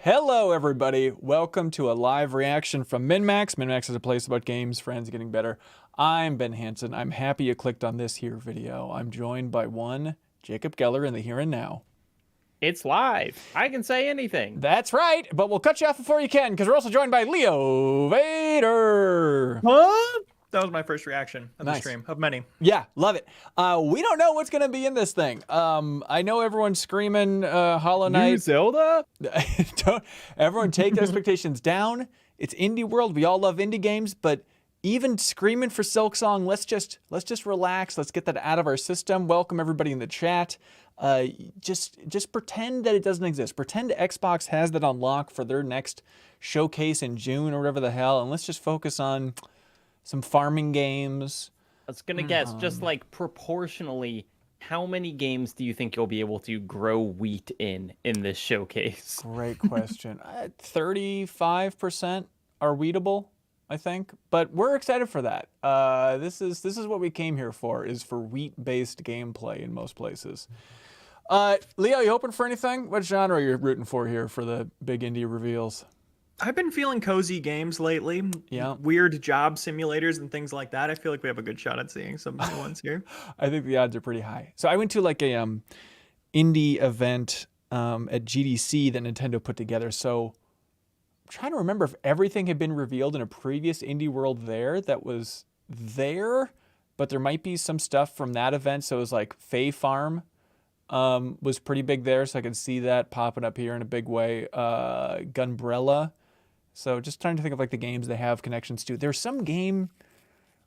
Hello, everybody. Welcome to a live reaction from MinnMax. MinnMax is a place about games, friends getting better. I'm Ben Hansen. I'm happy you clicked on this here video. I'm joined by one Jacob Geller in the here and now. It's live. I can say anything. That's right, but we'll cut you off before you can because we're also joined by Leo Vader. Huh? That was my first reaction of the Nice. stream, of many. Yeah, love it. We don't know what's going to be in this thing. I know everyone's screaming Hollow Knight. New Zelda? Everyone take their expectations down. It's indie world. We all love indie games, but even screaming for Silksong, let's just relax. Let's get that out of our system. Welcome everybody in the chat. Just pretend that it doesn't exist. Pretend Xbox has that on lock for their next showcase in June or whatever the hell, and let's just focus on some farming games. I was gonna guess, just like proportionally, how many games do you think you'll be able to grow wheat in this showcase? Great question. 35% are wheatable, I think, but we're excited for that. This is what we came here for, is for wheat-based gameplay in most places. Leo, you hoping for anything? What genre are you rooting for here for the big indie reveals? I've been feeling cozy games lately. Yeah. Weird job simulators and things like that. I feel like we have a good shot at seeing some new ones here. I think the odds are pretty high. So I went to like a indie event at GDC that Nintendo put together. So I'm trying to remember if everything had been revealed in a previous indie world there that was there, but there might be some stuff from that event. So it was like Fae Farm was pretty big there, so I could see that popping up here in a big way. Gunbrella. So just trying to think of like the games they have connections to. There's some game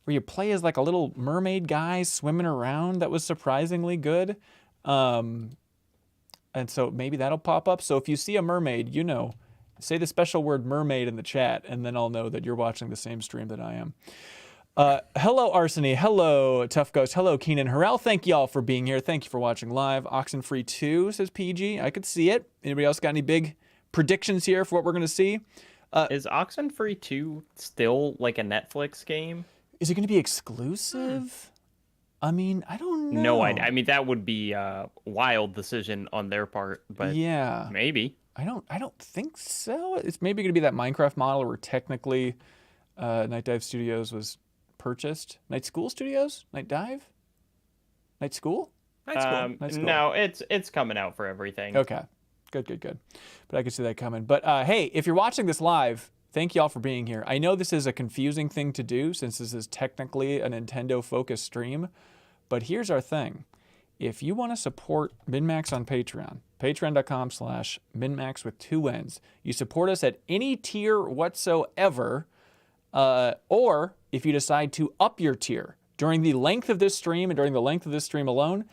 where you play as like a little mermaid guy swimming around that was surprisingly good. And so maybe that'll pop up. So if you see a mermaid, you know, say the special word mermaid in the chat, and then I'll know that you're watching the same stream that I am. Hello, Arseny. Hello, Tough Ghost. Hello, Keenan Harrell. Thank y'all for being here. Thank you for watching live. Oxenfree 2 says PG. I could see it. Anybody else got any big predictions here for what we're going to see? Is Oxenfree 2 still like a Netflix game? Is it going to be exclusive? I mean, I don't know. No, I mean that would be a wild decision on their part, but yeah, maybe. I don't think so. It's maybe going to be that Minecraft model where technically Night Dive Studios was purchased. Night School Studios? Night Dive? Night School? Night School. Night School. No, it's coming out for everything. Okay. Good. But I could see that coming. But hey, if you're watching this live, thank y'all for being here. I know this is a confusing thing to do since this is technically a Nintendo-focused stream, but here's our thing. If you want to support MinnMax on Patreon, patreon.com/MinnMax with 2 N's, you support us at any tier whatsoever, or if you decide to up your tier during the length of this stream and during the length of this stream alone,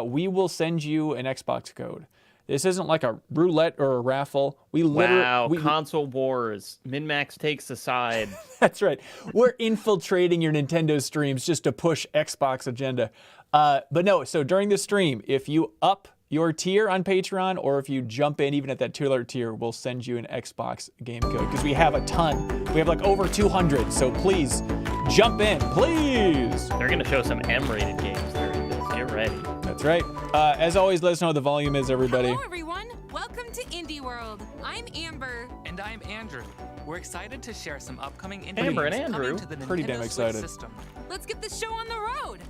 we will send you an Xbox code. This isn't like a roulette or a raffle. Wow, console wars. MinnMax takes a side. That's right. We're infiltrating your Nintendo streams just to push Xbox agenda. But no, so during the stream, if you up your tier on Patreon or if you jump in even at that $2 tier, we'll send you an Xbox game code because we have a ton. We have like over 200, so please jump in, please. They're going to show some M-rated games during this. Get ready. That's right. As always, let us know what the volume is, everybody. Hello, everyone. Welcome to Indie World. I'm Amber. And I'm Andrew. We're excited to share some upcoming indie Amber and games coming Andrew. to the Pretty damn Nintendo excited. Switch system. Let's get the show on the road.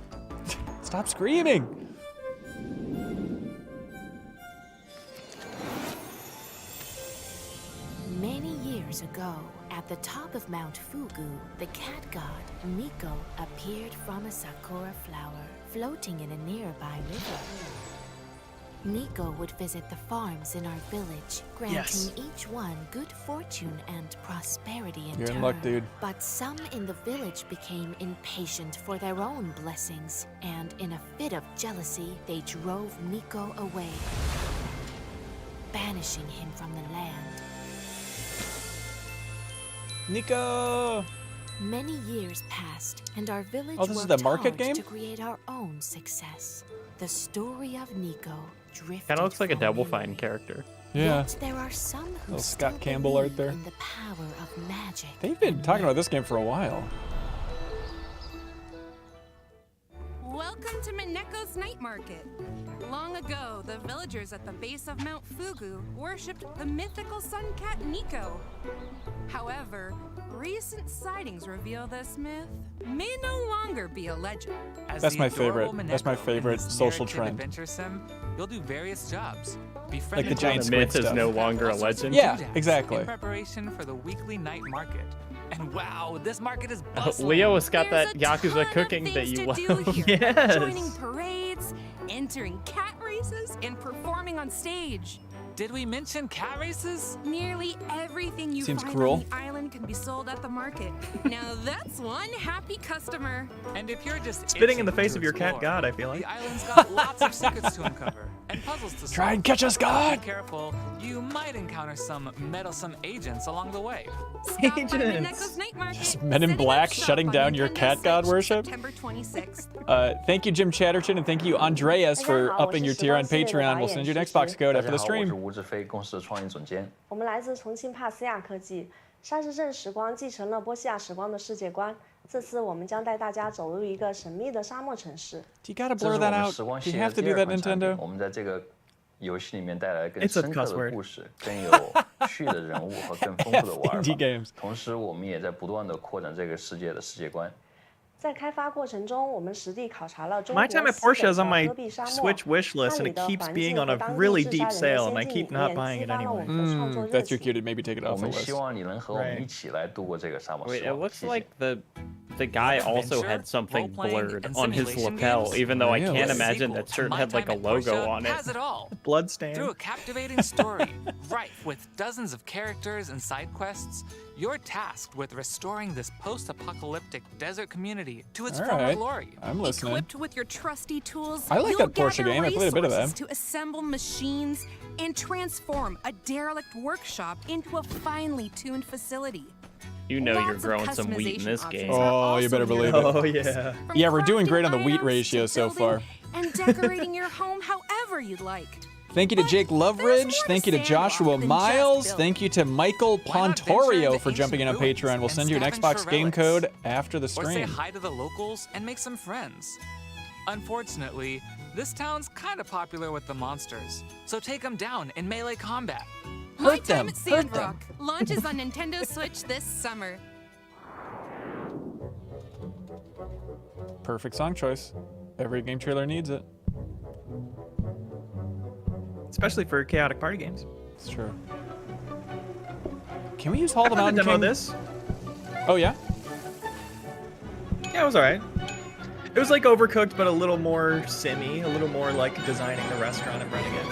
Stop screaming. Many years ago, at the top of Mount Fugu, the cat god, Nico, appeared from a sakura flower floating in a nearby river. Nico would visit the farms in our village, granting each one good fortune and prosperity in You're turn. in luck, dude. But some in the village became impatient for their own blessings, and in a fit of jealousy, they drove Nico away, banishing him from the land. Nico! Many years passed, and our village Oh, this is worked the market hard game? to create our own success. The story of Nico drifted Kind of looks like a far Double away. Fine character. Yeah. Yet there are some who Little still Scott Campbell art believe there. in the power of magic. They've been and talking about myth. this game for a while. Welcome to Mineko's Minneko's night market. Long ago, the villagers at the base of Mount Fugu worshipped the mythical sun cat Nico. However, recent sightings reveal this myth may no longer be a legend. As That's the my adorable favorite. That's Mineko my in favorite this social narrative trend. Adventure sim, you'll do various jobs. Like the giant The squid myth is stuff. no longer a legend. Yeah, exactly. In preparation for the weekly night market. And wow, this market is bustling. Leo has got There's that a Yakuza ton of cooking that things you to do love. here. Yes. Joining parades, entering cat races, and performing on stage. Did we mention cat races? Nearly everything you Seems find cruel. on the island can be sold at the market. Now that's one happy customer. And if you're just Spitting in the itching face to of your cat explore, god, I feel like. the island's got lots of secrets to uncover and puzzles to solve. Try and catch us, God! Be careful, you might encounter some meddlesome agents along the way. Stop by Agents. Minneko's night market. Just Men in setting Black up shop shutting on down your Nintendo cat god Switch, worship? September 26th. Thank you, Jim Chatterton, and thank you, Andreas, for upping your tier on Patreon. We'll send you an Xbox code 大 after 家 the 好，我是 stream. 吴志飞，公司的创意总监。我们来自重庆帕斯亚科技，沙市镇时光继承了波西亚时光的世界观。这次我们将带大家走入一个神秘的沙漠城市。 Do you gotta 这是 blur 我 that 们 out? 时光 Do 系 you 列 have to 第 do 二 that, 款产品。 Nintendo? 我们在这个游戏里面带来更 It's a 深刻 cuss 的 word. 故事，更有趣的人物和更丰富的玩 Indie 法。 games. 同时，我们也在不断的扩展这个世界的世界观。在开发过程中，我们实地考察了中 My 国 time at 西 Porsche 北 is on 的 my 戈壁沙漠， Switch wish 那 list, and 里 it 的 keeps 环 being 境 on 和 a 当地 really 制杀 deep 人的 sale, 先 and I 进 keep 理 not 念 buying 激 it 发了我 anyway. 们的创作热 That's too 情。 cute. Maybe take it 我 off the 们希 list. 望你能和我们 Right. 一起来度过这个沙漠 Wait, 时 it 光。 looks 谢谢 like the guy also Adventure, had something role-playing, blurred and on his simulation lapel, games? even though I Really? can't This imagine Sequel that to shirt My had like a Time at logo Porsche on it. has it all. Bloodstain. Through a captivating story, rife with dozens of characters and side quests, you're tasked with restoring this post-apocalyptic desert community to its All former right. glory. I'm listening. Equipped with your trusty tools, I like you'll that Porsche gather game. I played a bit of that. resources to assemble machines and transform a derelict workshop into a finely tuned facility. You know you're Lots of growing some wheat in this customization game. options are Oh, you also better near believe the it. Oh, box. yeah. From Yeah, we're doing crafting great on the wheat items ratio to so building far. And decorating your home however you'd like. Thank you to Jake Loveridge. more Thank you to to Joshua Sandrock than just Miles. building. Thank you to Michael Why not venture Pontorio into for jumping in on ancient Patreon. ruins We'll send you an and Xbox scavenge for game relics? code after the Or say stream. hi to the locals and make some friends. Unfortunately, this town's kind of popular with the monsters, so take them down in melee combat. My Hurt them, Time at hurt them. Sandrock launches on Nintendo Switch this summer. Perfect song choice. Every game trailer needs it. Especially for chaotic party games. It's true. Can we use Hall I of the found Mountain the demo King? of this. Oh, yeah? Yeah, it was alright. It was like Overcooked, but a little more simmy, a little more like designing the restaurant and running it.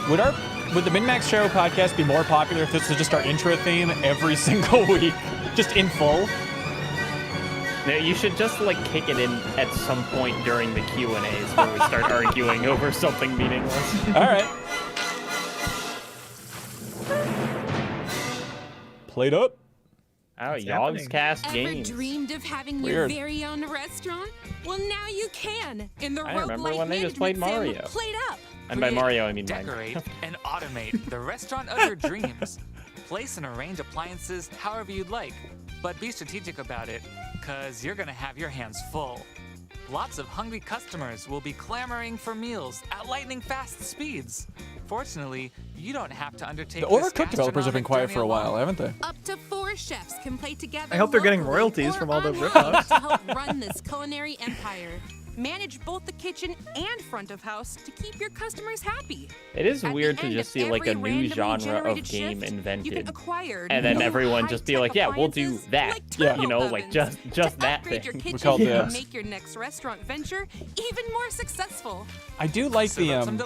Would the MinnMax Show podcast be more popular if this was just our intro theme every single week? Just in full? No, you should just like kick it in at some point during the Q&As where we start arguing over something meaningless. All right. Played up. Oh, What's Yogg's happening? Cast Ever Games. dreamed of having Weird. your very own restaurant? Well, now you can in the I remember roguelike when they just played management sim Mario. Played Up. And by Create, Mario, I mean decorate, Minecraft. and automate the restaurant of your dreams. Place and arrange appliances however you'd like, but be strategic about it, cause you're gonna have your hands full. Lots of hungry customers will be clamoring for meals at lightning fast speeds. Fortunately, you don't have to undertake The this Overcooked developers have been quiet gastronomic for a while, journey alone. haven't they? Up to 4 chefs can play together. I hope they're getting locally royalties or from all the online rip-offs. to help run this culinary empire. Manage both the kitchen and front of house to keep your customers happy. It is At the weird to end just of see like a every new randomly genre of generated game shift, you invented. can acquire And then new everyone just be high-tech like, yeah, we'll do appliances that. like Yeah. turbo You know, like ovens just to that upgrade your thing. kitchen call and dibs. make your next restaurant venture even more successful. I do like Serve the up some this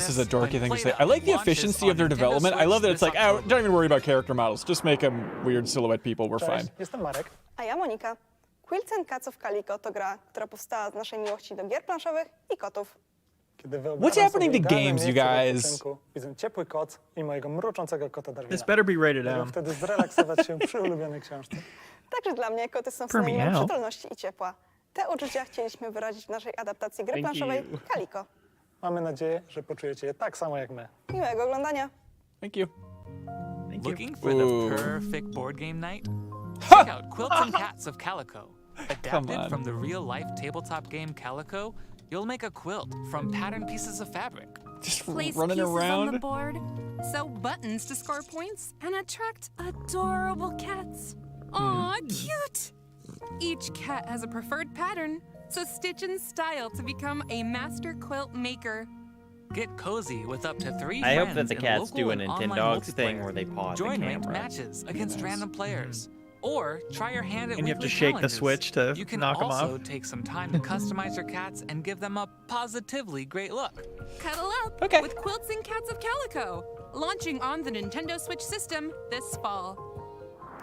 is a deliciousness dorky when thing to say. Played I like the Up launches efficiency of on their Nintendo development. I love that it's Switch like, this oh, October. don't even worry about character models. Just make them weird silhouette people. We're fine. Jestem Marek. A ja Monika. Quilts and Cats of Calico to gra, która powstała z naszej miłości do gier planszowych I kotów. Kiedy wyobrażam What's happening sobie to idealne games, you miejsce do guys? wypoczynku, widzę ciepły koc I mojego mruczącego kota Darwina. This better be rated Mogę M. wtedy zrelaksować się przy ulubionej książce. Także dla mnie koty są For me synonimem now. przytulności I ciepła. Te uczucia chcieliśmy wyrazić w naszej adaptacji gry Thank planszowej you. Calico. Mamy nadzieję, że poczujecie je tak samo jak my. Miłego oglądania. Thank you. Thank you. Looking for Ooh. the perfect board game night? Check out Quilts and Cats of Calico, Adapted from the real-life tabletop game Calico, you'll make a quilt from patterned pieces of fabric. Just Place running pieces around. on the board, sew buttons to score points, and attract adorable cats. Aw, cute! Each cat has a preferred pattern, so stitch and style to become a master quilt maker. Get cozy with up to 3 I friends hope that the in cats local do a and online Nintendogs thing multiplayer. where they pause Join the ranked camera. matches against random players. Or try your hand at And you have to weekly shake the challenges. switch to You can knock 'em also off. take some time to customize your cats and give them a positively great look. Cuddle up Okay. with Quilts and Cats of Calico, launching on the Nintendo Switch system this fall.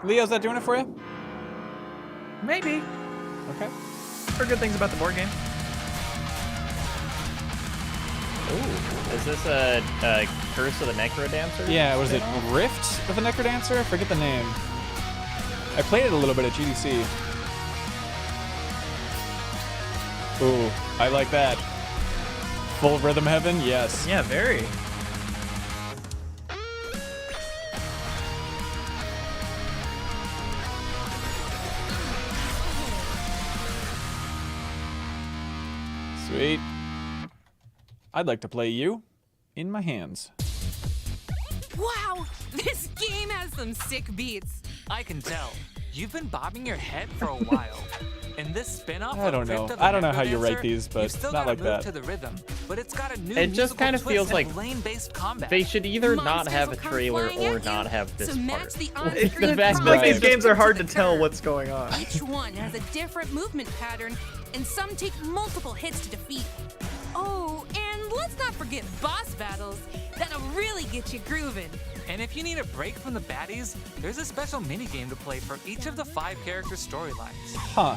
Leo's that doing it for you? Maybe. Okay. Heard good things about the board game. Ooh, is this a Curse of the Necrodancer? Yeah, what is it? Rift of the Necrodancer? I forget the name. I played it a little bit at GDC. Ooh, I like that. Full rhythm heaven? Yes. Yeah, very. Sweet. I'd like to play you in my hands. Wow, this game has some sick beats. I can tell. You've been bobbing your head for a while. In this spin-off I don't of Rift know. of the I don't know how you Necrodancer, write these, but you've still not gotta like move that. to the rhythm, but it's got a new It just musical kind of twist feels and like lane-based combat. They should either not Monsters have will a come trailer flying or at not you, have this so match part. the It's on-screen the best I feel like these Right. games are hard to the tell curve. what's going on. Each one has a different movement pattern, and some take multiple hits to defeat. Oh, and let's not forget boss battles. That'll really get you grooving. And if you need a break from the baddies, there's a special minigame to play for each of the 5 character storylines. Huh.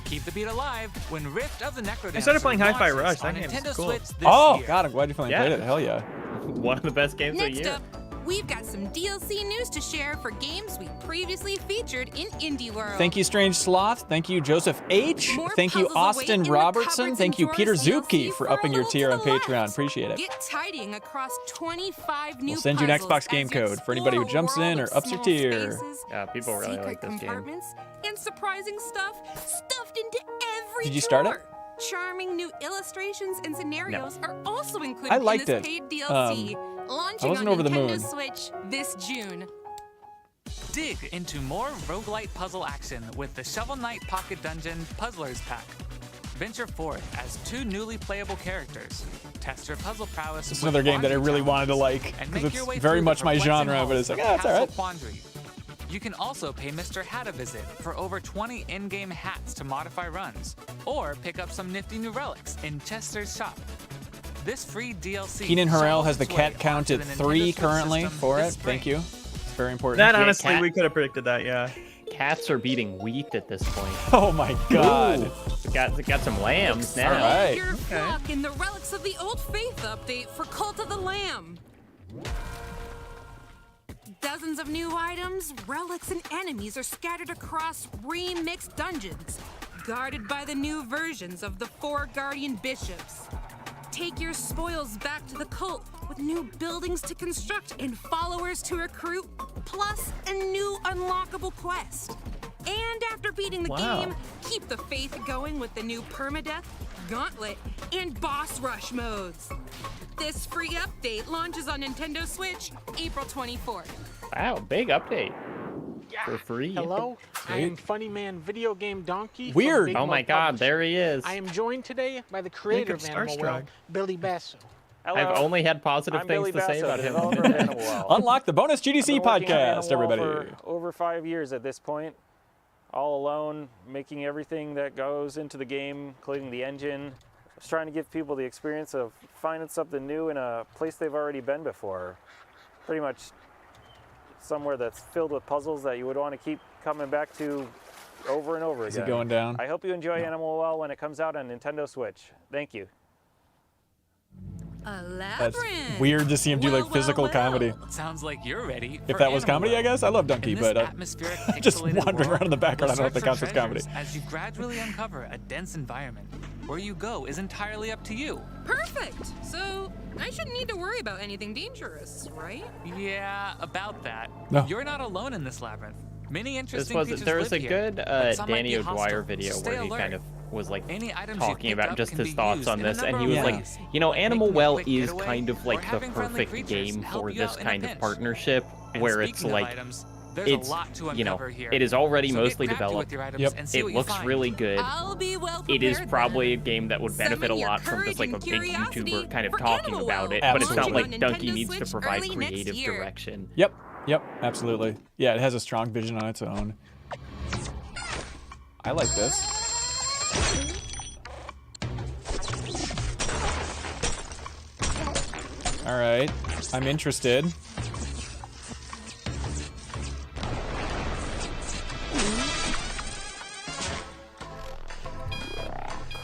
Keep the beat alive when Rift of the Necrodancer I started playing Hi-Fi launches Rush. That on game's Nintendo cool. Switch this Oh, year. God, I'm glad you finally played it. Hell yeah. One of the best games of the Next year. up, we've got some DLC news to share for games we previously featured in Indie World. Thank you, Strange Sloth. Thank you, Joseph H. More Thank you, puzzles await Austin in the Robertson. cupboards Thank and you, Peter drawers you'll see Zupke, for for a upping your little tier to on the Patreon. left. Appreciate it. Get tidying across 25 new We'll send you an puzzles Xbox game as you code for anybody who explore a jumps in world or of ups your small tier. spaces, Yeah, people really secret like this game. compartments, and surprising stuff stuffed into every Did you start it? drawer. Charming new illustrations and scenarios are also included I liked in this it. paid DLC, launching wasn't on over the Nintendo moon. Switch this June. Dig into more roguelite puzzle action with the Shovel Knight Pocket Dungeon Puzzlers Pack. Venture forth as 2 newly playable characters. Test your puzzle prowess. This is with another game that I laundry really wanted to challenges, like, and because make your way it's very through much the my perplexing genre, but it's halls like, of it's all right. Castle Quandary. You can also pay Mr. Hat a visit for over 20 in-game hats to modify runs, or pick up some nifty new relics in Chester's shop. This free DLC. Keenan Harrell shovels has the its way cat count onto at the 3 Nintendo Switch currently system for it. this Thank spring. you. It's very important. That Yeah, honestly, cat- we could have predicted that, yeah. Cats are beating wheat at this point. Oh my God. Ooh, got some lambs now. All right. Your flock in the Relics of the Old Faith update for Cult of the Lamb. Dozens of new items, relics, and enemies are scattered across remixed dungeons, guarded by the new versions of the 4 Guardian Bishops. Take your spoils back to the cult with new buildings to construct and followers to recruit, plus a new unlockable quest. And after beating the game, keep the faith going with the new permadeath, gauntlet, and boss rush modes. This free update launches on Nintendo Switch April 24th. Wow, big update. For free. Hello, I am Funny Man Video Game Donkey. from Weird. Big Oh my Mug God, Publishing. there he is. I am joined today by the creator Think of of Animal World, Starstruck. Billy Basso. I've only had positive things to say about him. Unlock the bonus GDC podcast, everybody. For over 5 years at this point, all alone, making everything that goes into the game, including the engine. Just trying to give people the experience of finding something new in a place they've already been before. Pretty much somewhere that's filled with puzzles that you would want to keep coming back to over and over again. Is it going down? I hope you enjoy Animal Well when it comes out on Nintendo Switch. Thank you. A That's labyrinth. weird to see him do like physical comedy. Sounds like you're ready. If for that was Animal comedy, I World. guess. I love In Dunkey, this but atmospheric just pixelated wandering world, around in the background, I you'll don't think search counts for as comedy. treasures as you gradually uncover a dense environment. Where you go is entirely up to you. Perfect. So I shouldn't need to worry about anything dangerous, right? Yeah, about that. No. You're not alone in this labyrinth. Many This interesting was features there was a live here, good but some might Danny be O'Dwyer hostile, video so stay where he alert. kind of was like Any items talking you picked about up just can his be thoughts used on in a this, and number he of was Yeah. like, ways, you know, like Animal making a Well quick is getaway kind of or like the having friendly perfect creatures game help for you this out in a kind of pinch. partnership, And where it's speaking of like items, there's it's a lot to you know uncover here. it is already So get mostly crafty with developed. your items Yep. and see It what you looks find. really good. I'll be well It is prepared probably then. a game that would benefit a Summon your lot from just like a courage big and curiosity YouTuber kind of for talking Animal about Well, it, but it's not Absolutely. like launching on Dunkey Nintendo needs to Switch provide early next creative year. direction. Yep, absolutely. Yeah, it has a strong vision on its own. I like this. All right, I'm interested.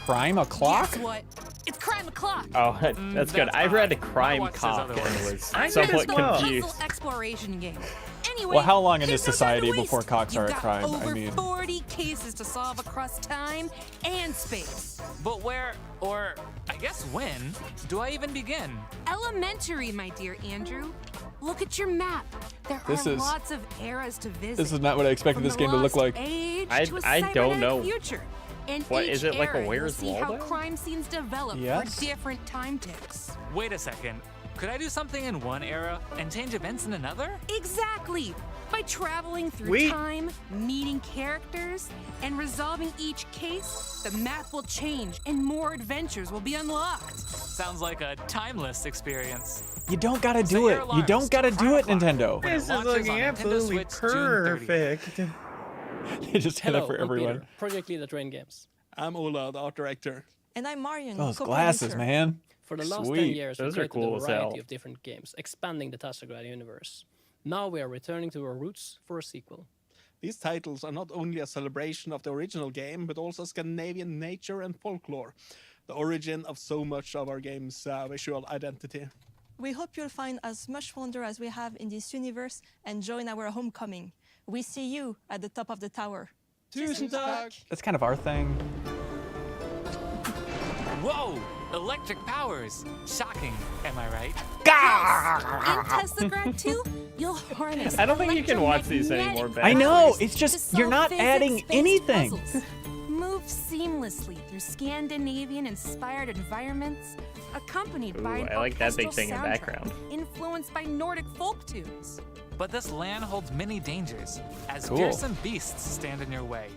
Crime o'clock? Guess what? It's crime o'clock. Oh, that's good. that's I read a odd. crime My watch says cock and otherwise. was I did somewhat as well. confused. Puzzle exploration game. Anyway, Well, how long in there's this no time to society before waste. cocks are You've a got crime? I Over mean- 40 cases to solve across time and space. But where, or I guess when, do I even begin? Elementary, my dear Andrew. Look at your map. There This are is- lots of eras to visit. This is not what I expected From this the game to look lost like. Age I- to a I don't cybernetic know. Future. And What, each is it like a era, Where's you'll see how Waldo? crime scenes develop Yes. for different time ticks. Wait a second. Could I do something in one era and change events in another? Exactly. By traveling through Sweet. time, meeting characters, and resolving each case, the map will change and more adventures will be unlocked. Sounds like a timeless experience. You don't gotta Set do your it. You alarms don't to gotta do Crime it, O'Clock. Nintendo. When it This is launches looking on Nintendo absolutely Switch June 30th. perfect. They just did Hello, it for I'm everyone. Peter, project lead at Rain Games. I'm Ola, the art director. And I'm Marion. Those co-producer. glasses, man. For the last 10 Sweet. years, Those we are created cool a as variety hell. of different games, expanding the Tassagrad universe. Now we are returning to our roots for a sequel. These titles are not only a celebration of the original game, but also Scandinavian nature and folklore, the origin of so much of our game's visual identity. We hope you'll find as much wonder as we have in this universe and join our homecoming. We see you at the top of the tower. Tusen tack! That's kind of our thing. Whoa! Electric powers! Shocking, am I right? In Teslagrad 2, you'll harness I don't think you can watch these electromagnetic anymore, Ben. I know. powers It's to just you're solve not adding physics-based anything. puzzles. Move seamlessly through Scandinavian-inspired environments, accompanied by Ooh, an I like that big orchestral thing in the soundtrack background. influenced by Nordic folk tunes. But this land holds many dangers, as Cool. fearsome beasts stand in your way.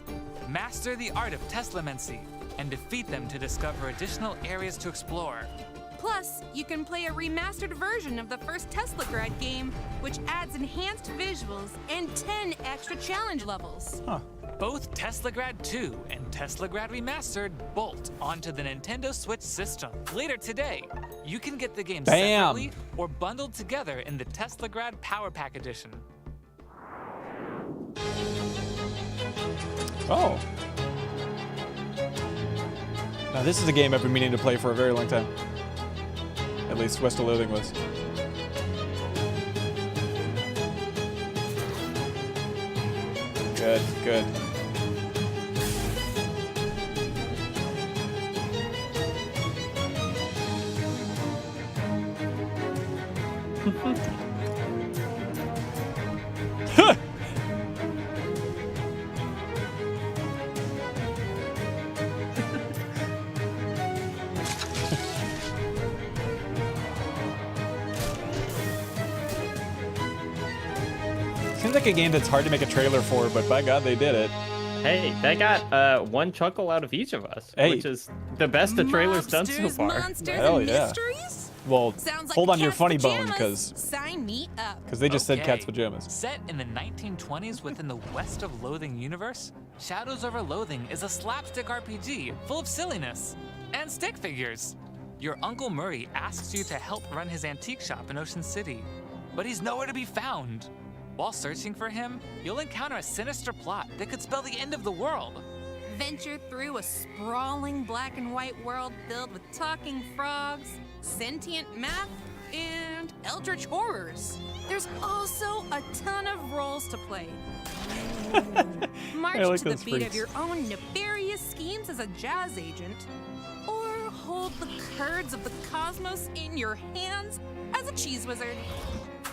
Master the art of Teslamency, and defeat them to discover additional areas to explore. Plus, you can play a remastered version of the first Teslagrad game, which adds enhanced visuals and 10 extra challenge levels. Both Teslagrad 2 and Teslagrad Remastered bolt onto the Nintendo Switch system. Later today, you can get the games Bam! separately or bundled together in the Teslagrad Power Pack Edition. Oh. Now this is a game I've been meaning to play for a very long time. At least West of Loathing was. Good, good. Seems like a game that's hard to make a trailer for, but by God, they did it. Hey, they got one chuckle out of each of us, Hey. which is the best the trailer's done so Mobsters, far. monsters, Hell and yeah. mysteries? Well, Sounds like hold a on your cat's funny bone, pajamas. because Sign me up. they just said cat's Okay. pajamas. Set in the 1920s within the West of Loathing universe, Shadows Over Loathing is a slapstick RPG full of silliness and stick figures. Your Uncle Murray asks you to help run his antique shop in Ocean City, but he's nowhere to be found. While searching for him, you'll encounter a sinister plot that could spell the end of the world. Venture through a sprawling black and white world filled with talking frogs, sentient math, and eldritch horrors. There's also a ton of roles to play. March I like to the those beat of freaks. your own nefarious schemes as a jazz agent, or hold the curds of the cosmos in your hands as a cheese wizard.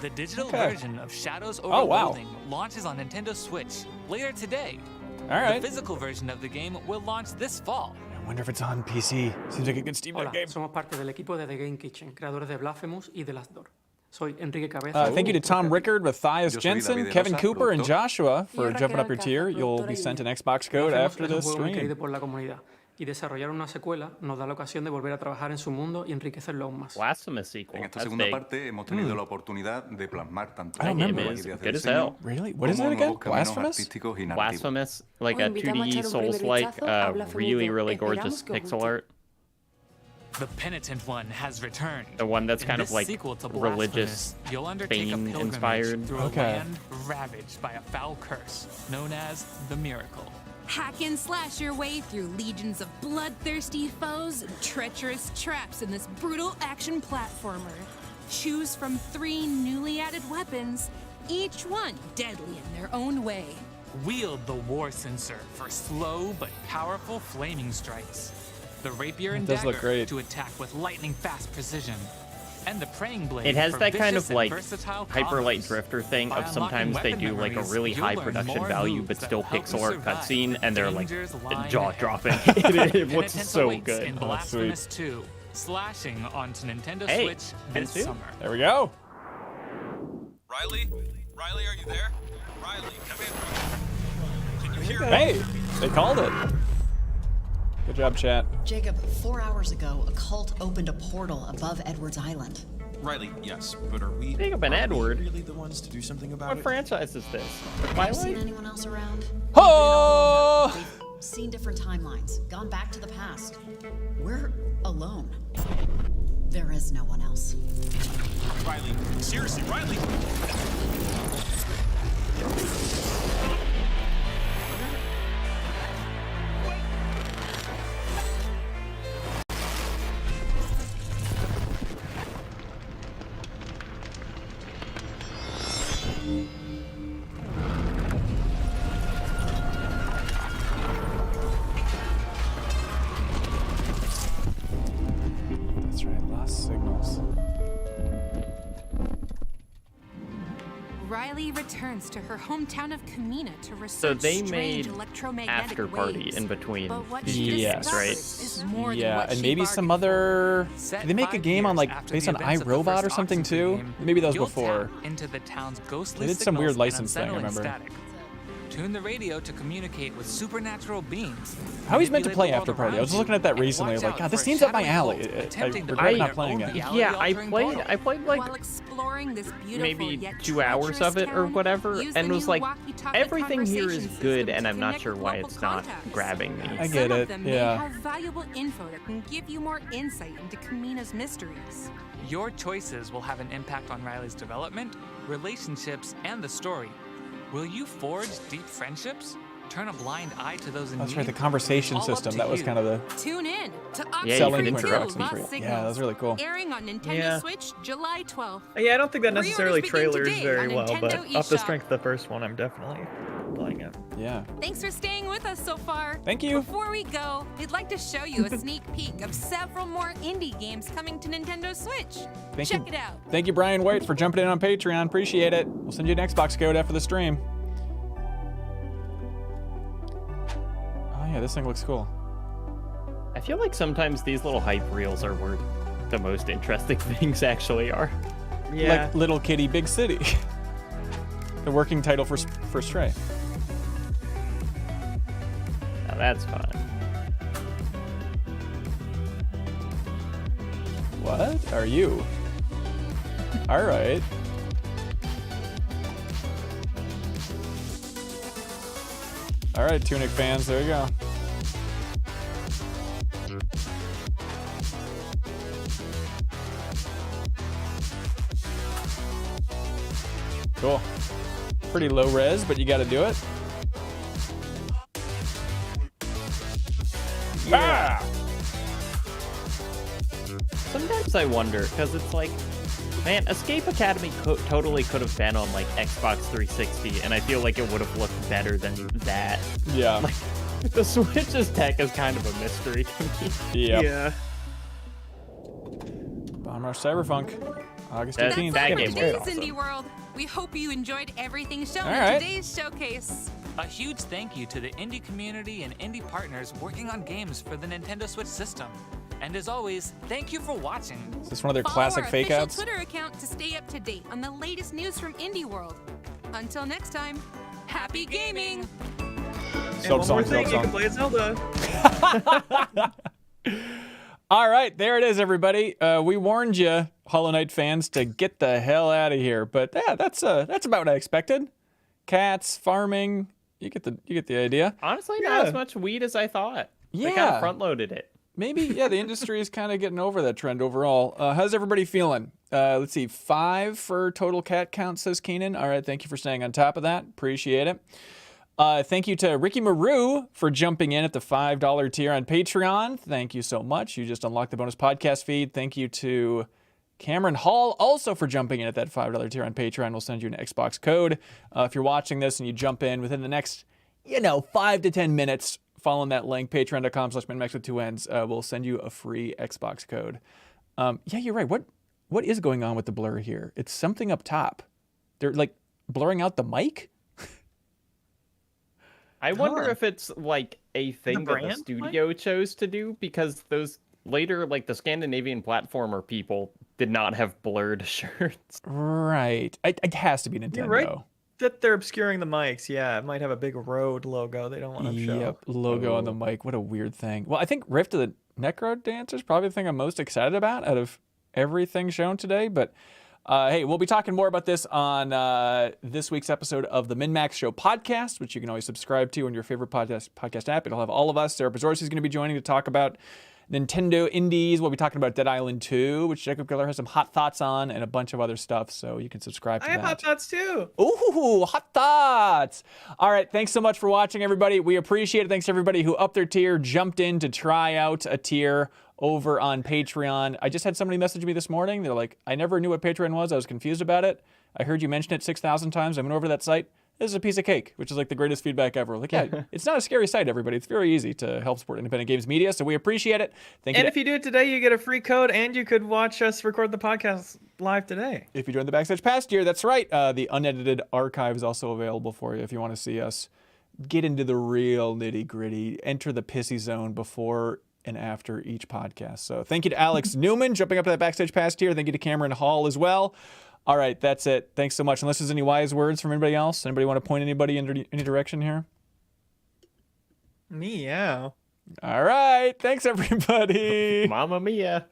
The digital Okay. version of Shadows Oh, Over wow. Loathing launches on Nintendo Switch later today. All right. The physical version of the game will launch this fall. I wonder if it's on PC. Seems like a good Steam Deck Hola, game. somos parte del equipo de The Game Kitchen, creadores de Blasphemous y de Landlord. Soy Enrique Cabeza. Thank you to Tom Rickard, Matthias Yo soy Jensen, David Kevin Rosa, Cooper, and productor. Joshua for Y jumping up your Raquel tier. Alcázar, You'll be productora sent y an Xbox code Blasphemous after es un the juego muy stream. querido por la comunidad y desarrollar una secuela nos da la ocasión de volver a trabajar en su mundo y enriquecerlo aún más. Blasphemous sequel. En esta That's segunda big. parte hemos tenido la oportunidad de plasmar tanto I don't la remember. idea Good del as diseño hell. Really? What is como it again? nuevos caminos Blasphemous? artísticos y narrativos. Blasphemous, like Os a invitamos a 2D echar un primer Souls-like, vistazo a Blasphemous really, 2. really Esperamos gorgeous que os pixel guste. art. The Penitent One has returned. The one that's In kind of this like sequel to religious, Blasphemous, you'll undertake a pilgrimage Bane-inspired. through a land ravaged by a foul curse known as the Miracle. Hack and slash your way through legions of bloodthirsty foes and treacherous traps in this brutal action platformer. Choose from 3 newly added weapons, each one deadly in their own way. Wield the War Censer for slow but powerful flaming strikes. The Rapier and It does look Dagger great. to attack with lightning-fast precision. And the Praying Blade It has for that kind vicious of and like versatile Hyper Light combos. Drifter thing By of sometimes they unlocking do like a memories, really you'll high learn production more value moves but that still will help pixel you art survive cutscene and they're like dangers lying jaw ahead. dropping. it looks Penitent so awaits good. in Blasphemous 2, slashing onto Nintendo Hey, Switch and this two? summer. There we go. Riley? Riley, are you there? Riley, come in. Can you hear me? Hey, they called it. Good job, chat. Jacob, 4 hours ago, a cult opened a portal above Edwards Island. Riley, yes, but are we Jacob and Edward. really the ones to do something about What it? franchise is this? Have you seen Twilight? anyone else around? Oh! We've seen different timelines, gone back to the past. We're alone. There is no one else. Riley, seriously, Riley! That's right, lost signals. Riley returns to her hometown of Kamina to research So they strange made electromagnetic after party waves. in between But what these she Yes. discovers right? is more than Yeah, what and she maybe bargained some other. Set Did they make a 5 game on years like after based the on events of the iRobot or first something Oxenfree too? game, Maybe that was you'll before. tap into the town's ghostly They did some weird signals and license thing, I unsettling remember. static. Tune the radio to communicate with supernatural beings. How he's meant to Manipulate play the world After Party. I around was just looking at that you, recently. I and was like, watch God, out this for seems up my shadowy alley. cult I attempting to regret open not their playing own it. reality Yeah, I altering portal. played like While exploring this beautiful maybe yet 2 hours of it or treacherous whatever, town, use the and was new like, walkie-talkie everything here is conversation good, system and to I'm not connect sure with why local it's not contacts. grabbing me. I get Some it, of them yeah. may have valuable info that can give you more insight into Kamina's mysteries. Your choices will have an impact on Riley's development, relationships, and the story. Will you forge deep friendships? Turn a blind eye to those in That's need? right, the conversation All up system. to That was you. kind of the Tune in to Yeah, selling you point can for interact. Lost Oxenfree. Signals, Yeah, that was really cool. airing on Nintendo Yeah. Switch July 12th. Yeah, I don't think that Pre-orders necessarily begin trailers today very on well, but Nintendo off the eShop. strength of the first one, I'm definitely playing it. Yeah. Thanks for staying with us so far. Thank you. Before we go, we'd like to show you a sneak peek of several more indie games coming to Nintendo Switch. Check it out. Thank you, Brian White, for jumping in on Patreon. Appreciate it. We'll send you an Xbox code after the stream. Oh yeah, this thing looks cool. I feel like sometimes these little hype reels are where the most interesting things actually are. Yeah. Like Little Kitty, Big City. The working title for Stray. Now that's fun. What are you? All right. All right, Tunic fans, there you go. Cool. Pretty low res, but you got to do it. Ah! Sometimes I wonder, because it's like, man, Escape Academy totally could have been on like Xbox 360, and I feel like it would have looked better than that. Yeah. Like, the Switch's tech is kind of a mystery to me. Yep. Yeah. Bomb Rush Cyberpunk. August That- 18th. that For game was today's awesome. Indie World, we hope you enjoyed everything shown All in right. today's showcase. A huge thank you to the indie community and indie partners working on games for the Nintendo Switch system. And as always, thank you for watching. Is this one of their Follow classic our fake official outs? Twitter account to stay up to date on the latest news from Indie World. Until next time, happy gaming! And Soap one song, more thing, soap you can song. play as Zelda. All right, there it is, everybody. We warned you, Hollow Knight fans, to get the hell out of here. But yeah, that's about what I expected. Cats, farming. You get the idea. Honestly, not as much weed as I thought. They kind Yeah. of front-loaded it. Maybe, yeah, the industry is kind of getting over that trend overall. How's everybody feeling? Let's see, 5 for total cat count, says Keenan. All right, thank you for staying on top of that. Appreciate it. Thank you to Ricky Maru for jumping in at the $5 tier on Patreon. Thank you so much. You just unlocked the bonus podcast feed. Thank you to Cameron Hall also for jumping in at that $5 tier on Patreon. We'll send you an Xbox code. If you're watching this and you jump in within the next, 5 to 10 minutes, following that link, patreon.com/MinnMax with 2 N's, we'll send you a free Xbox code. Yeah, you're right. What is going on with the blur here? It's something up top. They're like blurring out the mic? I wonder if it's like a thing that the brand studio chose to do, because those later, like the Scandinavian platformer people did not have blurred shirts. Right. It has to be Nintendo. You're right that they're obscuring the mics. Yeah, it might have a big road logo they don't want to show. Yep, logo on the mic. What a weird thing. Well, I think Rift of the Necro Dancer is probably the thing I'm most excited about out of everything shown today. But hey, we'll be talking more about this on this week's episode of the MinnMax Show podcast, which you can always subscribe to on your favorite podcast app. It'll have all of us. Sarah Bezorsi is going to be joining to talk about Nintendo indies. We'll be talking about Dead Island 2, which Jacob Geller has some hot thoughts on, and a bunch of other stuff, so you can subscribe to I that. have hot thoughts too. Ooh, hot thoughts. All right, thanks so much for watching, everybody. We appreciate it. Thanks to everybody who upped their tier, jumped in to try out a tier over on Patreon. I just had somebody message me this morning. They're like, I never knew what Patreon was. I was confused about it. I heard you mention it 6,000 times. I went over to that site. This is a piece of cake, which is like the greatest feedback ever. Like, yeah, it's not a scary site, everybody. It's very easy to help support independent games media, so we appreciate it. Thank you. And if you do it today, you get a free code, and you could watch us record the podcast live today. If you join the Backstage Pass tier, that's right. The unedited archive is also available for you if you want to see us get into the real nitty-gritty, enter the pissy zone before and after each podcast. So thank you to Alex Newman jumping up to that Backstage Pass tier. Thank you to Cameron Hall as well. All right, that's it. Thanks so much. Unless there's any wise words from anybody else, anybody want to point anybody in any direction here? Meow. All right, thanks everybody. Mamma mia.